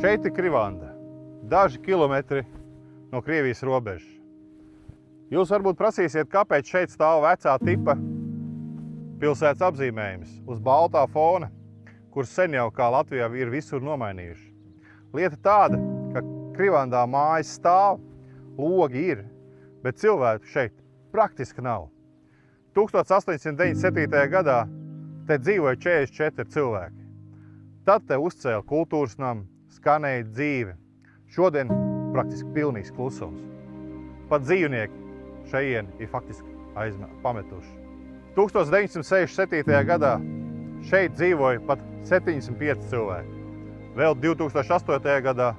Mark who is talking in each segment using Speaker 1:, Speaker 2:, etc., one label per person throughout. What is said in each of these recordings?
Speaker 1: Šeit ir Krivanda, daži kilometri no Krievijas robežas. Jūs varbūt prasīsiet, kāpēc šeit stāv vecā tipa pilsētas apzīmējums uz baltā fona, kurus sen jau kā Latvijā ir visur nomainījuši. Lieta tāda, ka Krivandā mājas stāv, logi ir, bet cilvēku šeit praktiski nav. 1897. gadā te dzīvoja 44 cilvēki. Tad te uzcēla kultūras namu, skanēja dzīve. Šodien praktiski pilnīgs klusums. Pat dzīvnieki šajien ir faktiski pametuši. 1967. gadā šeit dzīvoja pat 75 cilvēki. Vēl 2008. gadā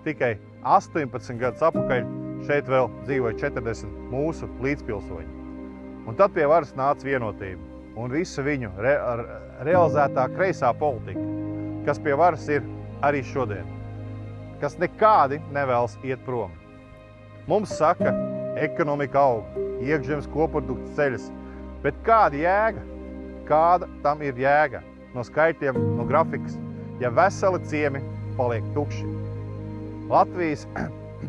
Speaker 1: tikai 18 gadus atpakaļ šeit vēl dzīvoja 40 mūsu līdzpilsoņi. Un tad pie varas nāca vienotība un visa viņu realizētā kreisā politika, kas pie varas ir arī šodien, kas nekādi nevēlas iet prom. Mums saka, ekonomika aug, iekšzemes koprodukts ceļas, bet kāda jēga? Kāda tam ir jēga? No skaitļiem, no grafikas, ja veseli ciemi paliek tukši. Latvijas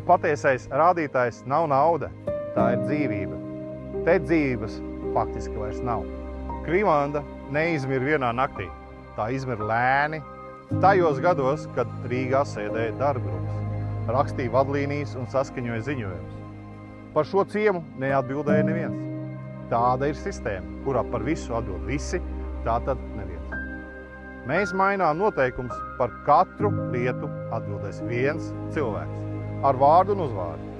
Speaker 1: patiesais rādītājs nav nauda, tā ir dzīvība. Te dzīvības faktiski vairs nav. Krivanda neizmir vienā naktī, tā izmir lēni, tajos gados, kad Rīgā sēdēja darbgrupas, rakstīja vadlīnijas un saskaņoja ziņojumus. Par šo ciemu neatbildēja neviens. Tāda ir sistēma, kurā par visu atbild visi, tā tad neviens. Mēs mainām noteikums, par katru lietu atbildēs viens cilvēks, ar vārdu un uzvārdu.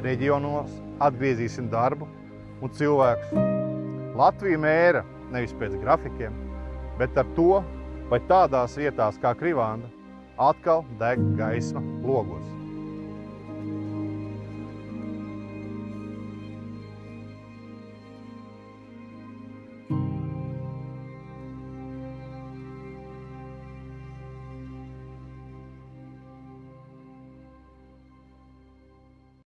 Speaker 1: Reģionos atgriezīsim darbu un cilvēkus. Latvija mēra nevis pēc grafikiem, bet ar to, vai tādās vietās kā Krivanda atkal deg gaisma logos.